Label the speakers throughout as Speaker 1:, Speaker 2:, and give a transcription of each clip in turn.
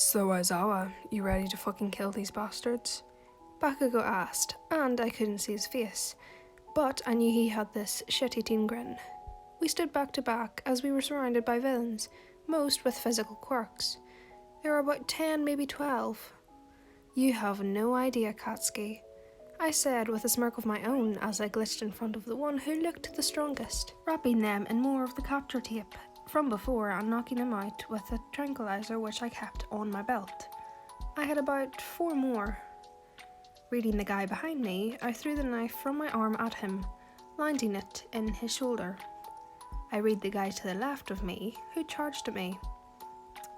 Speaker 1: So Aizawa, you ready to fucking kill these bastards? Bakugou asked, and I couldn't see his face, but I knew he had this shit-eating grin. We stood back to back as we were surrounded by villains, most with physical quirks. There were about 10, maybe 12. You have no idea, Katsuki, I said with a smirk of my own as I glitched in front of the one who looked the strongest, wrapping them in more of the capture tape from before and knocking them out with a tranquilizer which I kept on my belt. I had about 4 more. Reading the guy behind me, I threw the knife from my arm at him, landing it in his shoulder. I read the guy to the left of me, who charged at me.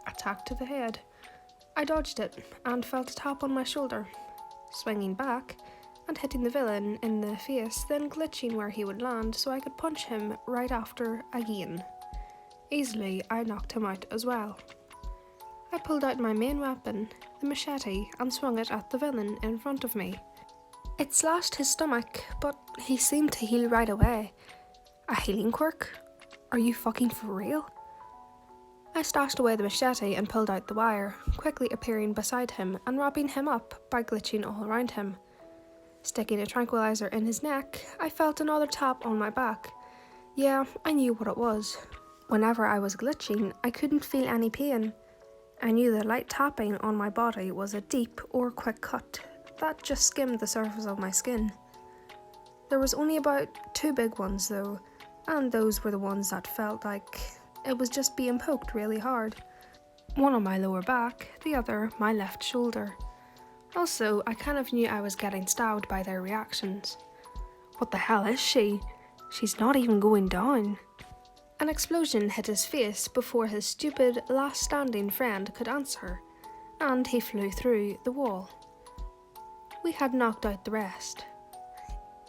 Speaker 1: Attack to the head. I dodged it and felt a tap on my shoulder, swinging back and hitting the villain in the face, then glitching where he would land so I could punch him right after again. Easily, I knocked him out as well. I pulled out my main weapon, the machete, and swung it at the villain in front of me. It slashed his stomach, but he seemed to heal right away. A healing quirk? Are you fucking for real? I stashed away the machete and pulled out the wire, quickly appearing beside him and wrapping him up by glitching all around him. Sticking a tranquilizer in his neck, I felt another tap on my back. Yeah, I knew what it was. Whenever I was glitching, I couldn't feel any pain. I knew the light tapping on my body was a deep or quick cut that just skimmed the surface of my skin. There was only about 2 big ones though, and those were the ones that felt like it was just being poked really hard. One on my lower back, the other my left shoulder. Also, I kind of knew I was getting stabbed by their reactions. What the hell is she? She's not even going down. An explosion hit his face before his stupid, last standing friend could answer, and he flew through the wall. We had knocked out the rest.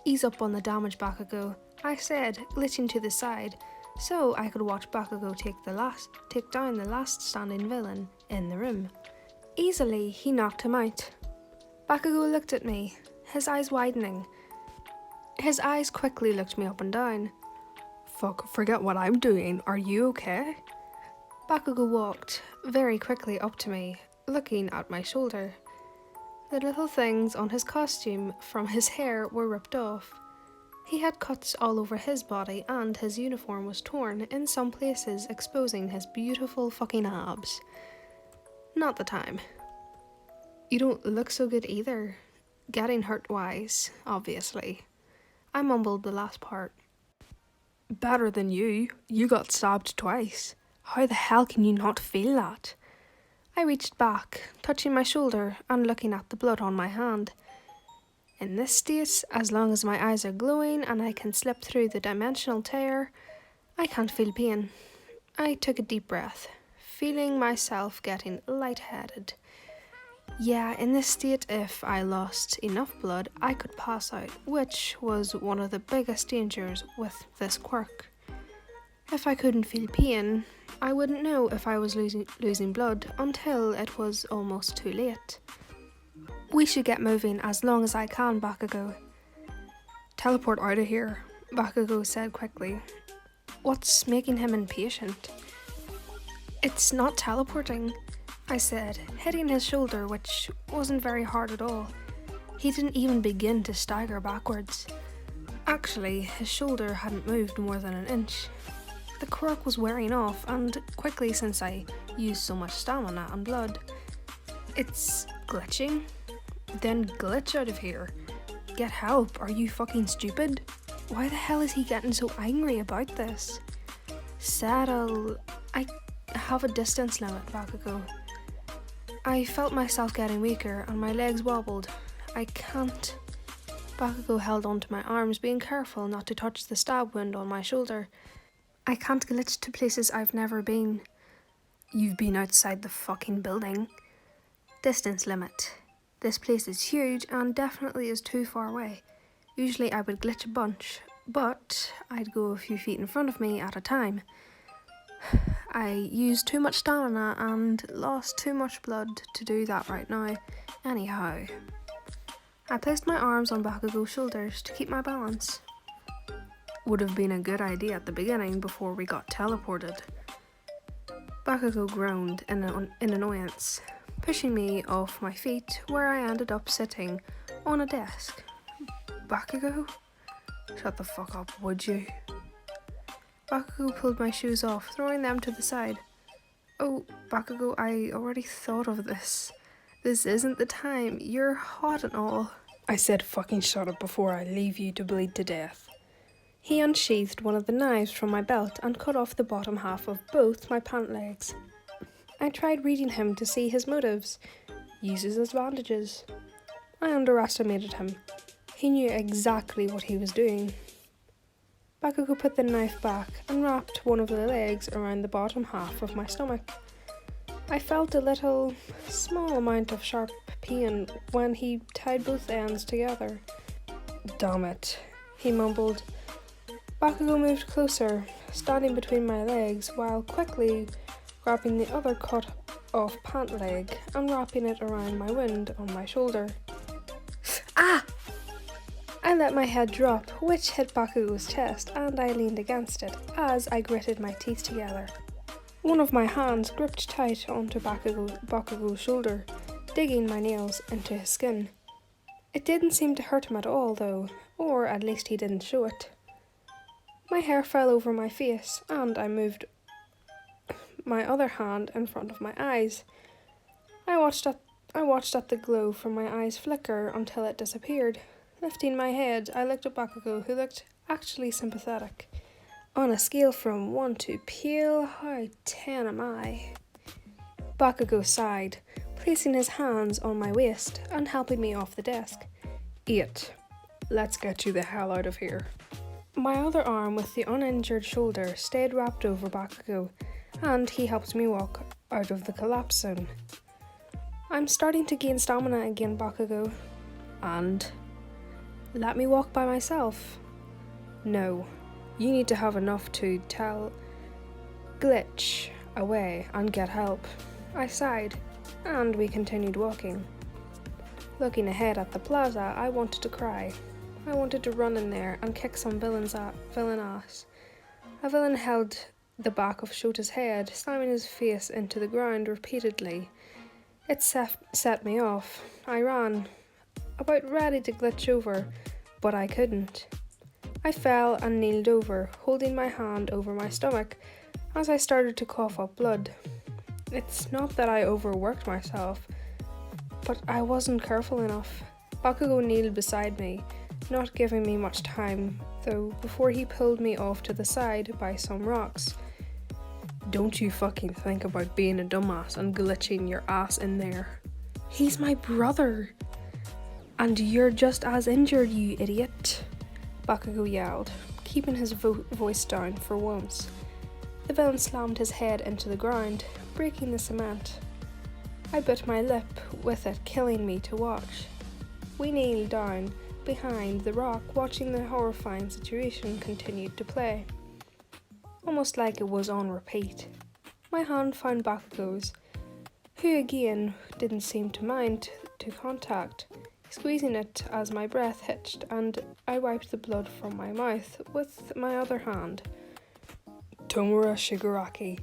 Speaker 1: Ease up on the damage, Bakugou, I said, glitching to the side, so I could watch Bakugou take down the last standing villain in the room. Easily, he knocked him out. Bakugou looked at me, his eyes widening. His eyes quickly looked me up and down. Fuck, forget what I'm doing, are you okay? Bakugou walked very quickly up to me, looking at my shoulder. The little things on his costume from his hair were ripped off. He had cuts all over his body and his uniform was torn in some places, exposing his beautiful fucking abs. Not the time. You don't look so good either. Getting hurt wise, obviously. I mumbled the last part. Better than you. You got stabbed twice. How the hell can you not feel that? I reached back, touching my shoulder and looking at the blood on my hand. In this state, as long as my eyes are glowing and I can slip through the dimensional tear, I can't feel pain. I took a deep breath, feeling myself getting lightheaded. Yeah, in this state, if I lost enough blood, I could pass out, which was one of the biggest dangers with this quirk. If I couldn't feel pain, I wouldn't know if I was losing blood until it was almost too late. We should get moving as long as I can, Bakugou. Teleport out of here, Bakugou said quickly. What's making him impatient? It's not teleporting, I said, hitting his shoulder, which wasn't very hard at all. He didn't even begin to stagger backwards. Actually, his shoulder hadn't moved more than an inch. The quirk was wearing off, and quickly since I used so much stamina and blood. It's glitching? Then glitch out of here. Get help, are you fucking stupid? Why the hell is he getting so angry about this? Settle. I have a distance limit, Bakugou. I felt myself getting weaker and my legs wobbled. I can't. Bakugou held onto my arms, being careful not to touch the stab wound on my shoulder. I can't glitch to places I've never been. You've been outside the fucking building. Distance limit. This place is huge and definitely is too far away. Usually I would glitch a bunch, but I'd go a few feet in front of me at a time. I used too much stamina and lost too much blood to do that right now. Anyhow, I placed my arms on Bakugou's shoulders to keep my balance. Would have been a good idea at the beginning before we got teleported. Bakugou groaned in annoyance, pushing me off my feet, where I ended up sitting on a desk. Bakugou? Shut the fuck up, would you? Bakugou pulled my shoes off, throwing them to the side. Oh, Bakugou, I already thought of this. This isn't the time. You're hot and all. I said fucking shut up before I leave you to bleed to death. He unsheathed one of the knives from my belt and cut off the bottom half of both my pant legs. I tried reading him to see his motives. Uses as bandages. I underestimated him. He knew exactly what he was doing. Bakugou put the knife back and wrapped one of the legs around the bottom half of my stomach. I felt a little, small amount of sharp pain when he tied both ends together. Damn it, he mumbled. Bakugou moved closer, standing between my legs while quickly grabbing the other cut off pant leg and wrapping it around my wound on my shoulder. Ah! I let my head drop, which hit Bakugou's chest, and I leaned against it as I gritted my teeth together. One of my hands gripped tight onto Bakugou's shoulder, digging my nails into his skin. It didn't seem to hurt him at all, though, or at least he didn't show it. My hair fell over my face, and I moved my other hand in front of my eyes. I watched at the glow from my eyes flicker until it disappeared. Lifting my head, I looked at Bakugou, who looked actually sympathetic. On a scale from 1 to pale, how 10 am I? Bakugou sighed, placing his hands on my waist and helping me off the desk. 8. Let's get you the hell out of here. My other arm with the uninjured shoulder stayed wrapped over Bakugou, and he helped me walk out of the collapse zone. I'm starting to gain stamina again, Bakugou. And? Let me walk by myself. No, you need to have enough to tell Glitch away and get help. I sighed, and we continued walking. Looking ahead at the plaza, I wanted to cry. I wanted to run in there and kick some villain ass. A villain held the back of Shota's head, slamming his face into the ground repeatedly. It set me off. I ran, about ready to glitch over, but I couldn't. I fell and kneeled over, holding my hand over my stomach as I started to cough up blood. It's not that I overworked myself, but I wasn't careful enough. Bakugou kneeled beside me, not giving me much time, though, before he pulled me off to the side by some rocks. Don't you fucking think about being a dumbass and glitching your ass in there. He's my brother. And you're just as injured, you idiot. Bakugou yelled, keeping his voice down for once. The villain slammed his head into the ground, breaking the cement. I bit my lip, with it killing me to watch. We kneeled down behind the rock, watching the horrifying situation continue to play. Almost like it was on repeat. My hand found Bakugou's, who again didn't seem to mind to contact, squeezing it as my breath hitched, and I wiped the blood from my mouth with my other hand. Tomura Shigaraki.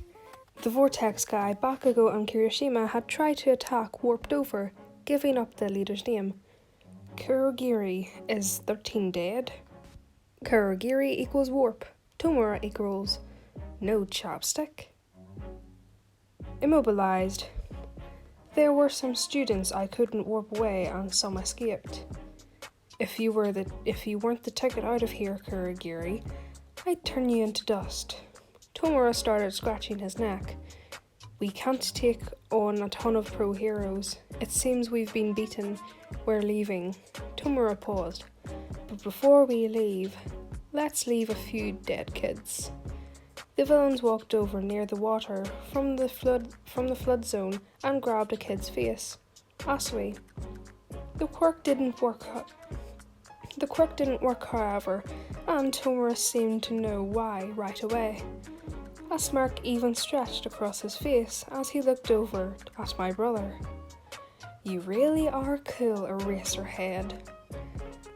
Speaker 1: The vortex guy Bakugou and Kirishima had tried to attack warped over, giving up the leader's name. Kurogiri is 13 dead. Kurogiri equals warp. Tomura equals no chapstick. Immobilized. There were some students I couldn't warp away and some escaped. If you weren't the ticket out of here, Kurogiri, I'd turn you into dust. Tomura started scratching his neck. We can't take on a ton of pro heroes. It seems we've been beaten. We're leaving. Tomura paused. But before we leave, let's leave a few dead kids. The villains walked over near the water from the flood zone and grabbed a kid's face. Asui. The quirk didn't work, however, and Tomura seemed to know why right away. A smirk even stretched across his face as he looked over at my brother. You really are cool, Eraserhead.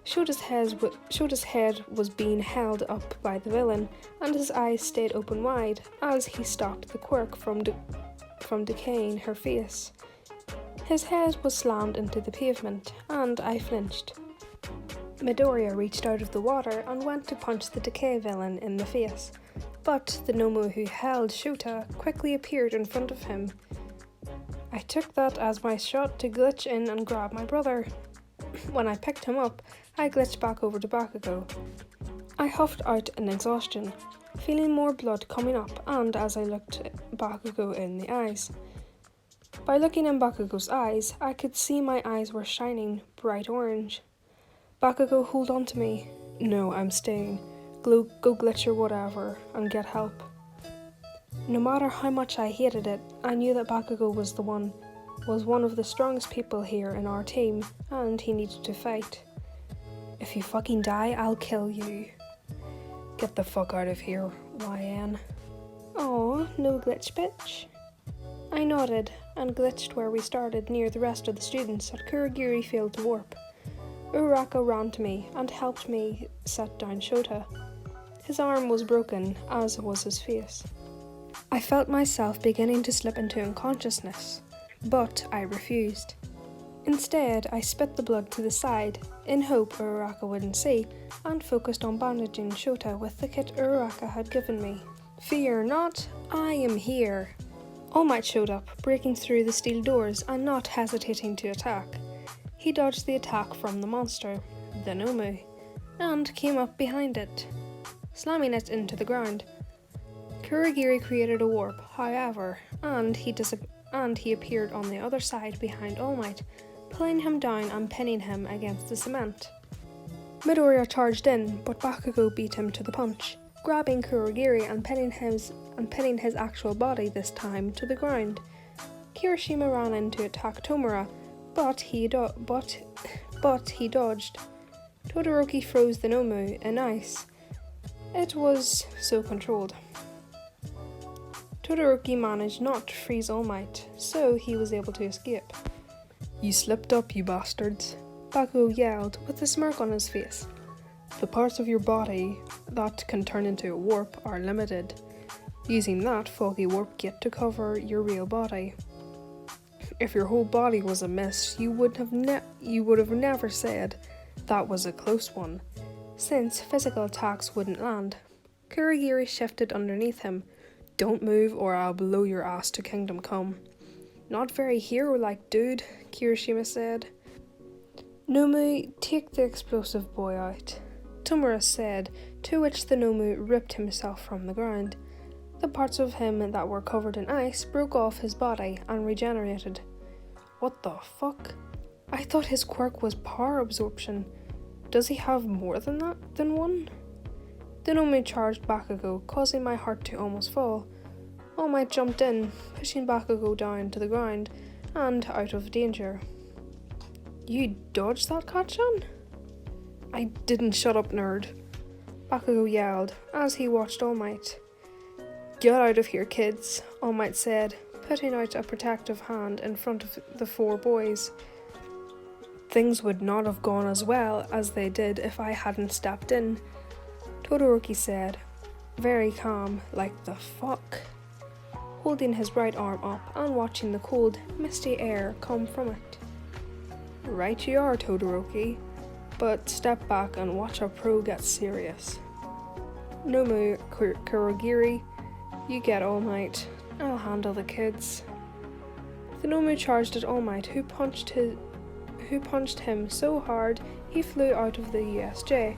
Speaker 1: Shota's head was being held up by the villain, and his eyes stayed open wide as he stopped the quirk from decaying her face. His head was slammed into the pavement, and I flinched. Midoriya reached out of the water and went to punch the decay villain in the face, but the Nomu who held Shota quickly appeared in front of him. I took that as my shot to glitch in and grab my brother. When I picked him up, I glitched back over to Bakugou. I huffed out in exhaustion, feeling more blood coming up, and as I looked Bakugou in the eyes. By looking in Bakugou's eyes, I could see my eyes were shining bright orange. Bakugou, hold on to me. No, I'm staying. Go glitch or whatever, and get help. No matter how much I hated it, I knew that Bakugou was one of the strongest people here in our team, and he needed to fight. If you fucking die, I'll kill you. Get the fuck out of here, YN. Aw, no glitch, bitch. I nodded and glitched where we started near the rest of the students at Kurogiri failed to warp. Uraraka ran to me and helped me set down Shota. His arm was broken, as was his face. I felt myself beginning to slip into unconsciousness, but I refused. Instead, I spit the blood to the side, in hope Uraraka wouldn't see, and focused on bandaging Shota with the kit Uraraka had given me. Fear not, I am here. All Might showed up, breaking through the steel doors and not hesitating to attack. He dodged the attack from the monster, the Nomu, and came up behind it, slamming it into the ground. Kurogiri created a warp, however, and he appeared on the other side behind All Might, pulling him down and pinning him against the cement. Midoriya charged in, but Bakugou beat him to the punch, grabbing Kurogiri and pinning his actual body this time to the ground. Kirishima ran in to attack Tomura, but he dodged. Todoroki froze the Nomu in ice. It was so controlled. Todoroki managed not to freeze All Might, so he was able to escape. You slipped up, you bastards, Bakugou yelled with a smirk on his face. The parts of your body that can turn into a warp are limited, using that foggy warp kit to cover your real body. If your whole body was a mist, you would have never said that was a close one, since physical attacks wouldn't land. Kurogiri shifted underneath him. Don't move or I'll blow your ass to Kingdom Come. Not very hero-like, dude, Kirishima said. Nomu, take the explosive boy out, Tomura said, to which the Nomu ripped himself from the ground. The parts of him that were covered in ice broke off his body and regenerated. What the fuck? I thought his quirk was power absorption. Does he have more than one? The Nomu charged Bakugou, causing my heart to almost fall. All Might jumped in, pushing Bakugou down to the ground and out of danger. You dodged that, Kachan? I didn't, shut up, nerd, Bakugou yelled as he watched All Might. Get out of here, kids, All Might said, putting out a protective hand in front of the four boys. Things would not have gone as well as they did if I hadn't stepped in, Todoroki said, very calm, like the fuck, holding his right arm up and watching the cold, misty air come from it. Right you are, Todoroki, but step back and watch our pro get serious. Nomu, Kurogiri, you get All Might, I'll handle the kids. The Nomu charged at All Might, who punched him so hard he flew out of the USJ.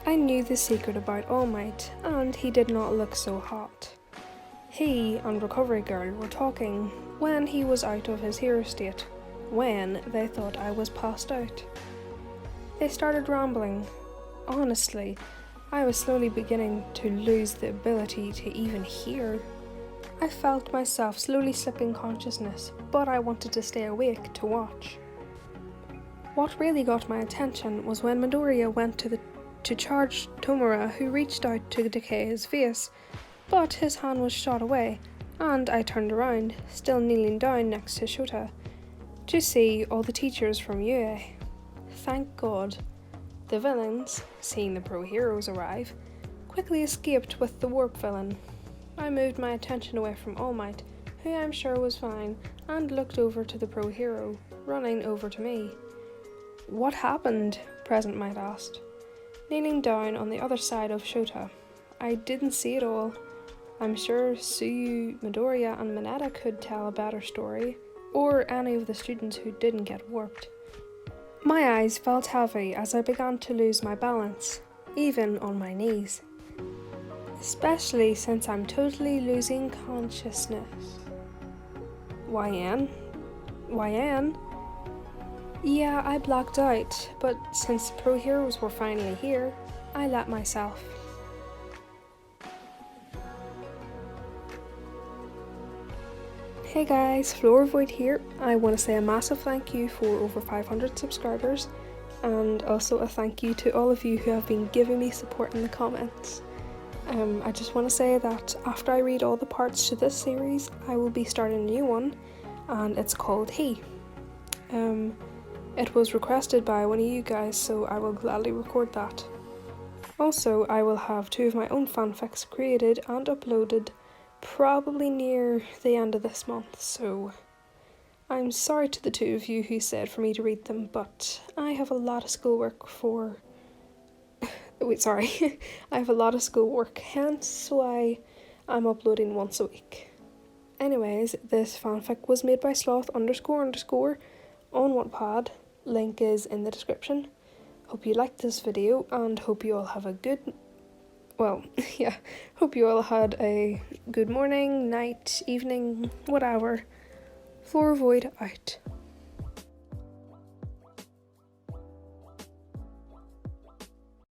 Speaker 1: I knew the secret about All Might, and he did not look so hot. He and Recovery Girl were talking when he was out of his hero state, when they thought I was passed out. They started rambling. Honestly, I was slowly beginning to lose the ability to even hear. I felt myself slowly slipping consciousness, but I wanted to stay awake to watch. What really got my attention was when Midoriya went to charge Tomura, who reached out to decay his face, but his hand was shot away, and I turned around, still kneeling down next to Shota, to see all the teachers from UA. thank God. The villains, seeing the pro heroes arrive, quickly escaped with the warp villain. I moved my attention away from All Might, who I'm sure was fine, and looked over to the pro hero, running over to me. "What happened?" Present Might asked, leaning down on the other side of Shota. "I didn't see it all. I'm sure Suyu, Midoriya and Mineta could tell a better story, or any of the students who didn't get warped." My eyes felt heavy as I began to lose my balance, even on my knees. Especially since I'm totally losing consciousness. YN? YN? Yeah, I blacked out, but since the pro heroes were finally here, I let myself. Hey guys, Floor Void here. I want to say a massive thank you for over 500 subscribers, and also a thank you to all of you who have been giving me support in the comments. I just want to say that after I read all the parts to this series, I will be starting a new one, and it's called He. It was requested by one of you guys, so I will gladly record that. Also, I will have 2 of my own fanfics created and uploaded probably near the end of this month, so I'm sorry to the 2 of you who said for me to read them, but I have a lot of schoolwork for... I have a lot of schoolwork, hence why I'm uploading once a week. Anyways, this fanfic was made by sloth __ on Wattpad, link is in the description. Hope you liked this video and hope you all have a good... hope you all had a good morning, night, evening, whatever. Floor Void out.